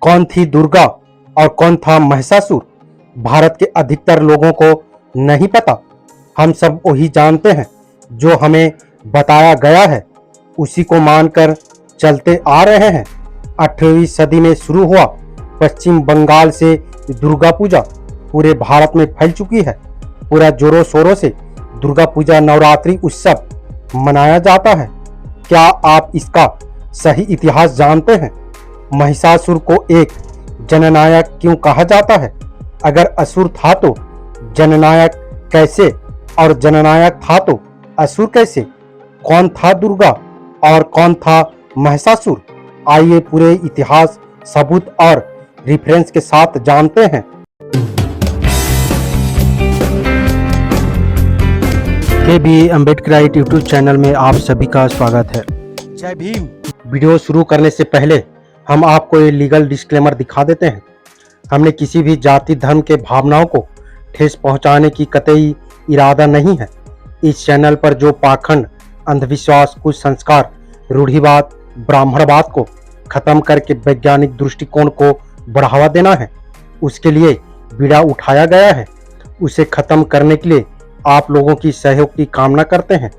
कौन थी दुर्गा और कौन था महिषासुर, भारत के अधिकतर लोगों को नहीं पता। हम सब वही जानते हैं जो हमें बताया गया है, उसी को मानकर चलते आ रहे हैं। 18वीं सदी में शुरू हुआ पश्चिम बंगाल से दुर्गा पूजा पूरे भारत में फैल चुकी है। पूरा जोरों शोरों से दुर्गा पूजा नवरात्रि उत्सव मनाया जाता है। क्या आप इसका सही इतिहास जानते हैं? महिषासुर को एक जननायक क्यों कहा जाता है? अगर असुर था तो जननायक कैसे, और जननायक था तो असुर कैसे? कौन था दुर्गा और कौन था महिषासुर? आइए पूरे इतिहास, सबूत और रेफरेंस के साथ जानते हैं। के अम्बेडकराइट यूट्यूब चैनल में आप सभी का स्वागत है। जय भीम। वीडियो शुरू करने से पहले हम आपको ये लीगल डिस्क्लेमर दिखा देते हैं। हमने किसी भी जाति धर्म के भावनाओं को ठेस पहुंचाने की कतई इरादा नहीं है। इस चैनल पर जो पाखंड, अंधविश्वास, कुसंस्कार, रूढ़िवाद, ब्राह्मणवाद को खत्म करके वैज्ञानिक दृष्टिकोण को बढ़ावा देना है, उसके लिए बीड़ा उठाया गया है। उसे खत्म करने के लिए आप लोगों की सहयोग की कामना करते हैं।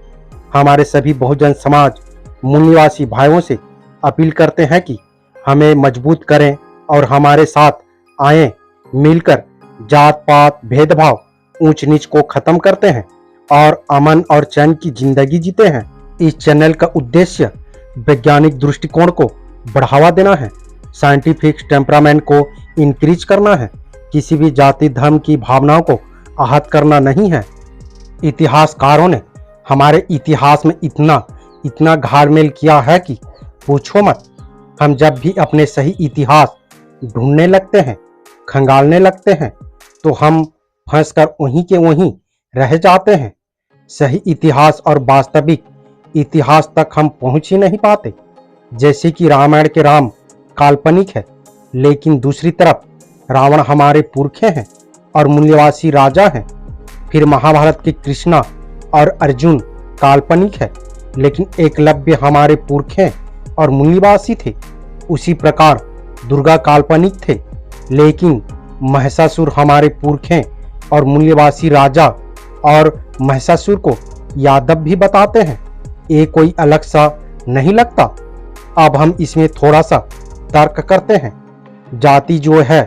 हमारे सभी बहुजन समाज मूल भाइयों से अपील करते हैं कि हमें मजबूत करें और हमारे साथ आए, मिलकर जात पात, भेदभाव, ऊंच नीच को खत्म करते हैं और अमन और चैन की जिंदगी जीते हैं। इस चैनल का उद्देश्य वैज्ञानिक दृष्टिकोण को बढ़ावा देना है, साइंटिफिक टेम्परामेंट को इंक्रीज करना है, किसी भी जाति धर्म की भावनाओं को आहत करना नहीं है। इतिहासकारों ने हमारे इतिहास में इतना घालमेल किया है कि पूछो मत। हम जब भी अपने सही इतिहास ढूंढने लगते हैं, खंगालने लगते हैं, तो हम फंसकर वहीं के वहीं रह जाते हैं। सही इतिहास और वास्तविक इतिहास तक हम पहुंच ही नहीं पाते। जैसे कि रामायण के राम काल्पनिक है, लेकिन दूसरी तरफ रावण हमारे पुरखे हैं और मूल्यवासी राजा हैं। फिर महाभारत के कृष्णा और अर्जुन काल्पनिक है, लेकिन एकलव्य हमारे पुरखे और मूल्यवासी थे। उसी प्रकार दुर्गा काल्पनिक थे, लेकिन महिषासुर हमारे पुरखे और मूल्यवासी राजा, और महिषासुर को यादव भी बताते हैं। ये कोई अलग सा नहीं लगता। अब हम इसमें थोड़ा सा तर्क करते हैं। जाति जो है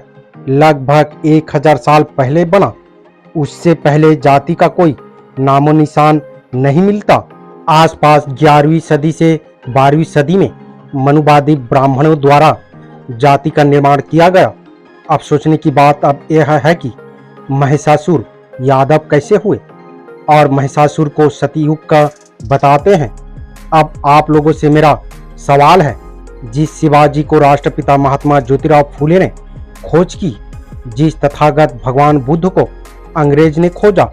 लगभग 1000 साल पहले बना। उससे पहले जाति का कोई नामो निशान नहीं मिलता। आसपास 11वीं सदी से 12वीं सदी में मनुवादी ब्राह्मणों द्वारा जाति का निर्माण किया गया। अब सोचने की बात अब यह है कि महिषासुर यादव कैसे हुए, और महिषासुर को सतयुग का बताते हैं। अब आप लोगों से मेरा सवाल है, जिस शिवाजी को राष्ट्रपिता महात्मा ज्योतिराव फूले ने खोज की, जिस तथागत भगवान बुद्ध को अंग्रेज ने खोजा,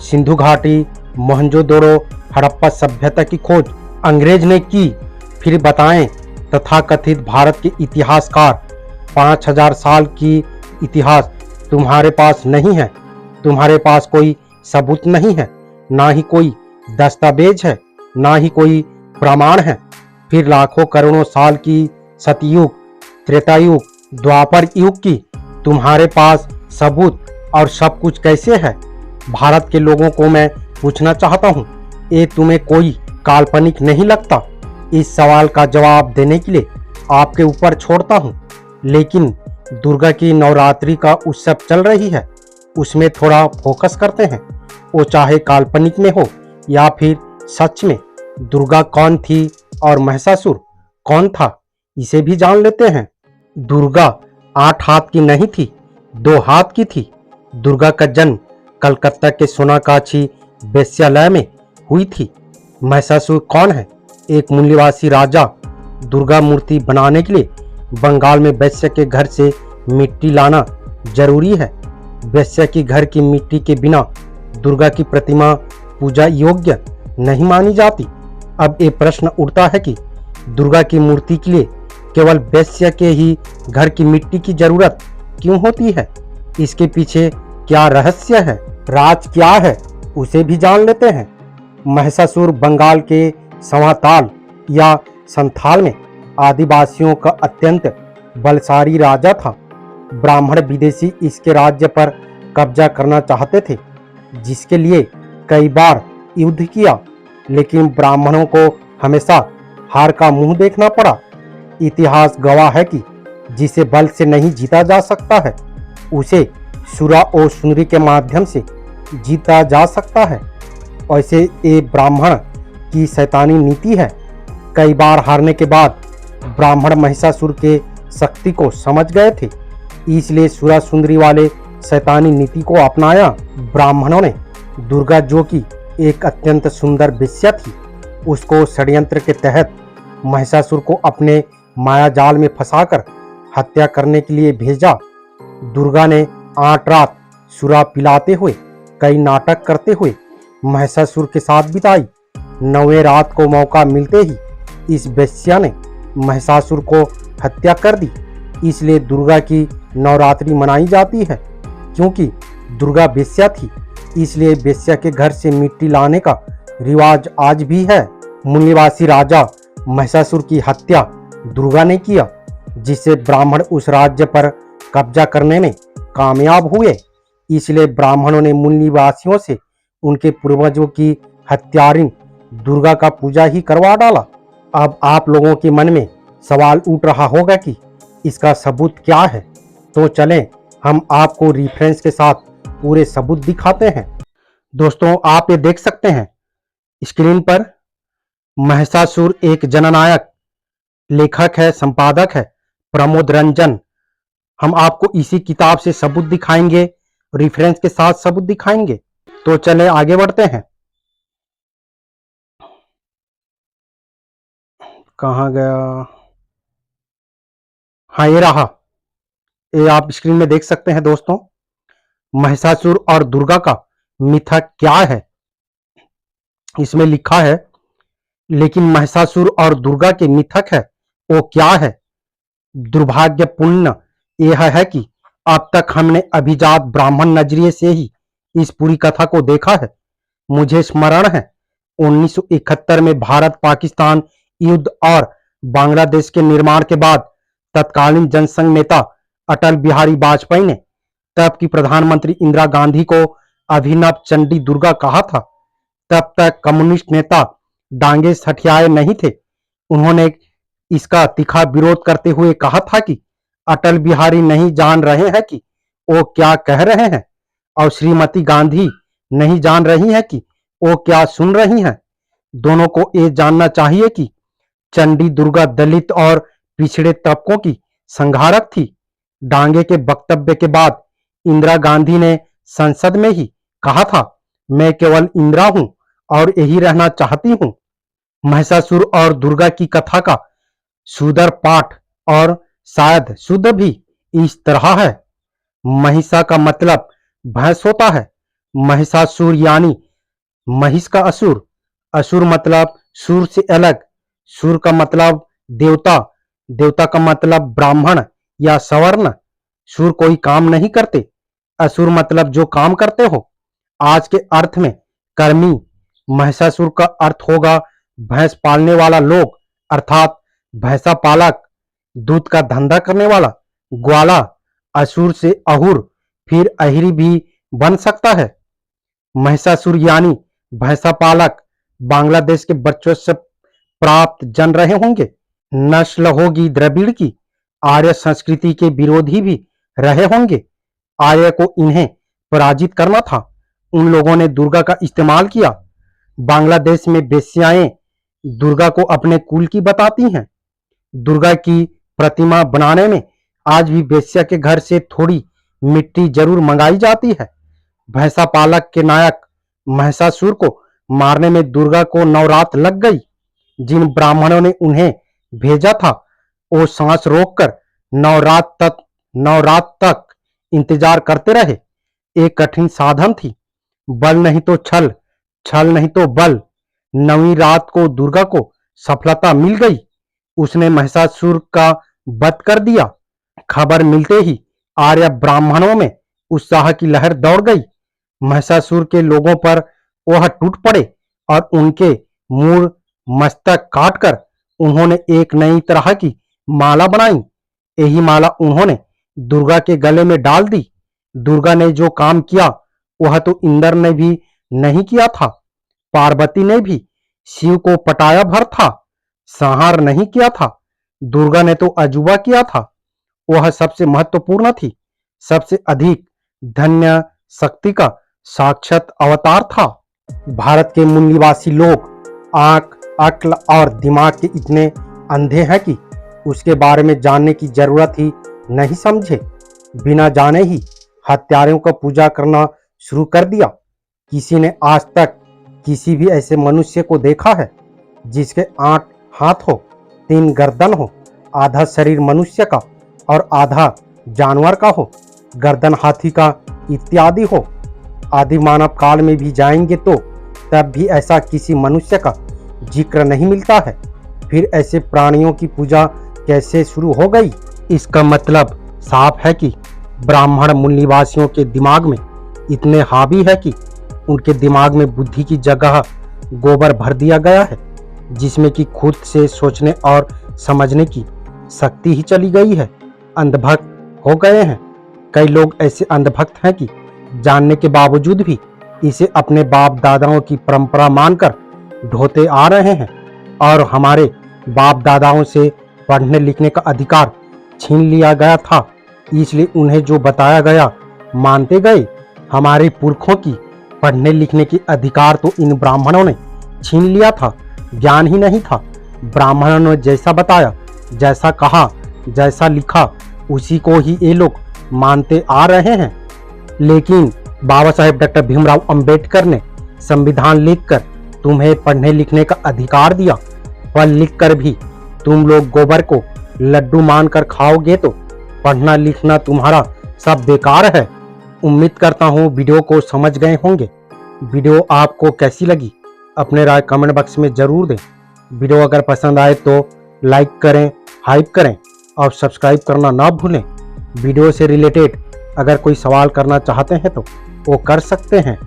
सिंधु घाटी, मोहनजोदड़ो, हड़प्पा सभ्यता की खोज अंग्रेज ने की, फिर बताएं तथाकथित भारत के इतिहासकार 5000 साल की इतिहास तुम्हारे पास नहीं है। तुम्हारे पास कोई सबूत नहीं है, ना ही कोई दस्तावेज है, ना ही कोई प्रमाण है। फिर लाखों करोड़ों साल की सतयुग, त्रेतायुग, द्वापर युग की तुम्हारे पास सबूत और सब कुछ कैसे है? भारत के लोगों को मैं पूछना चाहता हूँ, ये तुम्हें कोई काल्पनिक नहीं लगता? इस सवाल का जवाब देने के लिए आपके ऊपर छोड़ता हूँ। लेकिन दुर्गा की नवरात्रि का उत्सव चल रही है, उसमें थोड़ा फोकस करते हैं। वो चाहे काल्पनिक में हो या फिर सच में। दुर्गा कौन थी और महिषासुर कौन था, इसे भी जान लेते हैं। दुर्गा 8 हाथ की नहीं थी, 2 हाथ की थी। दुर्गा का जन्म कलकत्ता के सोनाकाछी वेश्यालय में हुई थी। महिषासुर कौन है? एक मूल्यवासी राजा। दुर्गा मूर्ति बनाने के लिए बंगाल में वैश्य के घर से मिट्टी लाना जरूरी है। वैश्य के घर की मिट्टी के बिना दुर्गा की प्रतिमा पूजा योग्य नहीं मानी जाती। अब ये प्रश्न उठता है कि दुर्गा की मूर्ति के लिए केवल वैश्य के ही घर की मिट्टी की जरूरत क्यों होती है? इसके पीछे क्या रहस्य है, राज क्या है, उसे भी जान लेते हैं। महिषासुर बंगाल के संथाल या संथाल में आदिवासियों का अत्यंत बलशाली राजा था। ब्राह्मण विदेशी इसके राज्य पर कब्जा करना चाहते थे, जिसके लिए कई बार युद्ध किया, लेकिन ब्राह्मणों को हमेशा हार का मुंह देखना पड़ा। इतिहास गवाह है कि जिसे बल से नहीं जीता जा सकता है, उसे सुरा और सुंदरी के माध्यम से जीता जा सकता है। ऐसे ये ब्राह्मण की शैतानी नीति है। कई बार हारने के बाद ब्राह्मण महिषासुर के शक्ति को समझ गए थे, इसलिए सुरा सुंदरी वाले शैतानी नीति को अपनाया। ब्राह्मणों ने दुर्गा, जो कि एक अत्यंत सुंदर वेश्या थी, उसको षड्यंत्र के तहत महिषासुर को अपने माया जाल में फंसाकर हत्या करने के लिए भेजा। दुर्गा ने 8 रात सुरा पिलाते हुए, कई नाटक करते हुए महिषासुर के साथ बिताई। 9वें रात को मौका मिलते ही इस वेश्या ने महिषासुर को हत्या कर दी। इसलिए दुर्गा की नवरात्रि मनाई जाती है। क्योंकि दुर्गा वेश्या थी, इसलिए वेश्या के घर से मिट्टी लाने का रिवाज आज भी है। मूल्यवासी राजा महिषासुर की हत्या दुर्गा ने किया, जिससे ब्राह्मण उस राज्य पर कब्जा करने में कामयाब हुए। इसलिए ब्राह्मणों ने मूल्यवासियों से उनके पूर्वजों की हत्यारिन दुर्गा का पूजा ही करवा डाला। अब आप लोगों के मन में सवाल उठ रहा होगा कि इसका सबूत क्या है, तो चलें हम आपको रेफरेंस के साथ पूरे सबूत दिखाते हैं। दोस्तों, आप ये देख सकते हैं स्क्रीन पर, महिषासुर एक जननायक लेखक है, संपादक है प्रमोद रंजन। हम आपको इसी किताब से सबूत दिखाएंगे, रेफरेंस के साथ सबूत दिखाएंगे। तो चलें आगे बढ़ते हैं। कहाँ गया? हाँ, ये रहा। ये आप स्क्रीन में देख सकते हैं दोस्तों, महिषासुर और दुर्गा का मिथक क्या है। इसमें लिखा है, लेकिन महिषासुर और दुर्गा के मिथक है वो क्या है। दुर्भाग्यपूर्ण यह है कि अब तक हमने अभिजात ब्राह्मण नजरिए से ही इस पूरी कथा को देखा है। मुझे स्मरण है 1971 में भारत पाकिस्तान युद्ध और बांग्लादेश के निर्माण के बाद तत्कालीन जनसंघ नेता अटल बिहारी वाजपेयी ने तब की प्रधानमंत्री इंदिरा गांधी को अभिनव चंडी दुर्गा कहा था। तब तक कम्युनिस्ट नेता डांगे सठियाए नहीं थे। उन्होंने इसका तीखा विरोध करते हुए कहा था कि अटल बिहारी नहीं जान रहे हैं कि वो क्या कह रहे हैं, और श्रीमती गांधी नहीं जान रही हैं कि वो क्या सुन रही हैं। दोनों को ये जानना चाहिए कि चंडी दुर्गा दलित और पिछड़े तबकों की संहारक थी। डांगे के वक्तव्य के बाद इंदिरा गांधी ने संसद में ही कहा था, मैं केवल इंदिरा हूं और यही रहना चाहती हूं। महिषासुर और दुर्गा की कथा का सुंदर पाठ और शायद शुद्ध भी इस तरह है। महिषा का मतलब भैंस होता है। महिषासुर यानी महिष का असुर। असुर मतलब सुर से अलग। सुर का मतलब देवता। देवता का मतलब ब्राह्मण या सवर्ण। सुर कोई काम नहीं करते। असुर मतलब जो काम करते हो। आज के अर्थ में कर्मी। महिषासुर का अर्थ होगा भैंस पालने वाला लोग, अर्थात भैंसा पालक, दूध का धंधा करने वाला, ग्वाला। असुर से अहुर फिर अहिरी भी बन सकता है। महिषासुर यानी भैंसा पालक बांग्लादेश के बच्चों से प्राप्त जन रहे होंगे। नस्ल होगी द्रविड़ की। आर्य संस्कृति के विरोधी भी रहे होंगे। आर्य को इन्हें पराजित करना था। उन लोगों ने दुर्गा का इस्तेमाल किया। बांग्लादेश में वेश्याएं दुर्गा को अपने कुल की बताती हैं। दुर्गा की प्रतिमा बनाने में आज भी वेश्या के घर से थोड़ी मिट्टी जरूर मंगाई जाती है। भैंसा पालक के नायक महिषासुर को मारने में दुर्गा को 9 रात लग गई। जिन ब्राह्मणों ने उन्हें भेजा था वो सांस रोककर 9 रात तक इंतजार करते रहे। एक कठिन साधन थी। बल नहीं तो छल, छल नहीं तो बल। 9वीं रात को दुर्गा को सफलता मिल गई। उसने महिषासुर का वध कर दिया। खबर मिलते ही आर्य ब्राह्मणों में उत्साह की लहर दौड़ गई। महिषासुर के लोगों पर वह टूट पड़े और उनके मूल मस्तक काटकर उन्होंने एक नई तरह की माला बनाई। यही माला उन्होंने दुर्गा के गले में डाल दी। दुर्गा ने जो काम किया वह तो इंद्र ने भी नहीं किया था, पार्वती ने भी शिव को पटाया भर था, संहार नहीं किया था। दुर्गा ने तो अजूबा किया था। वह सबसे महत्वपूर्ण थी, सबसे अधिक धन्य शक्ति का साक्षात अवतार था। भारत के मूल निवासी लोग आंख, अक्ल और दिमाग के इतने अंधे हैं कि उसके बारे में जानने की जरूरत ही नहीं समझे। बिना जाने ही हत्यारों का पूजा करना शुरू कर दिया। किसी ने आज तक किसी भी ऐसे मनुष्य को देखा है जिसके 8 हाथ हो, 3 गर्दन हो, आधा शरीर मनुष्य का और आधा जानवर का हो, गर्दन हाथी का इत्यादि हो। आदि मानव काल में भी जाएंगे तो तब भी ऐसा किसी मनुष्य का जिक्र नहीं मिलता है। फिर ऐसे प्राणियों की पूजा कैसे शुरू हो गई? इसका मतलब साफ है कि ब्राह्मण मूल निवासियों के दिमाग में इतने हावी है कि उनके दिमाग में बुद्धि की जगह गोबर भर दिया गया है, जिसमें कि खुद से सोचने और समझने की शक्ति ही चली गई है। अंधभक्त हो गए हैं। कई लोग ऐसे अंधभक्त हैं कि जानने के बावजूद भी इसे अपने बाप दादाओं की परंपरा मानकर ढोते आ रहे हैं और हमारे बाप दादाओं से पढ़ने लिखने का अधिकार छीन लिया गया था, इसलिए उन्हें जो बताया गया मानते गए। हमारे पुरखों की पढ़ने लिखने के अधिकार तो इन ब्राह्मणों ने छीन लिया था, ज्ञान ही नहीं था। ब्राह्मणों ने जैसा बताया, जैसा कहा, जैसा लिखा, उसी को ही ये लोग मानते आ रहे हैं। लेकिन बाबा साहेब डॉक्टर भीमराव अंबेडकर ने संविधान लिखकर तुम्हें पढ़ने लिखने का अधिकार दिया, पर लिखकर भी तुम लोग गोबर को लड्डू मानकर खाओगे तो पढ़ना लिखना तुम्हारा सब बेकार है। उम्मीद करता हूँ वीडियो को समझ गए होंगे। वीडियो आपको कैसी लगी अपने राय कमेंट बॉक्स में जरूर दें। वीडियो अगर पसंद आए तो लाइक करें, हाइप करें और सब्सक्राइब करना ना भूलें। वीडियो से रिलेटेड अगर कोई सवाल करना चाहते हैं तो वो कर सकते हैं।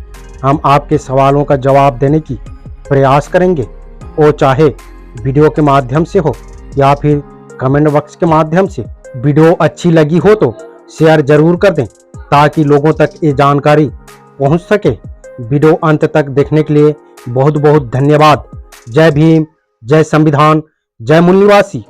हम आपके सवालों का जवाब देने की प्रयास करेंगे, वो चाहे वीडियो के माध्यम से हो या फिर कमेंट बॉक्स के माध्यम से। वीडियो अच्छी लगी हो तो शेयर जरूर कर दें ताकि लोगों तक ये जानकारी पहुंच सके। वीडियो अंत तक देखने के लिए बहुत बहुत धन्यवाद। जय भीम, जय संविधान, जय मूल निवासी।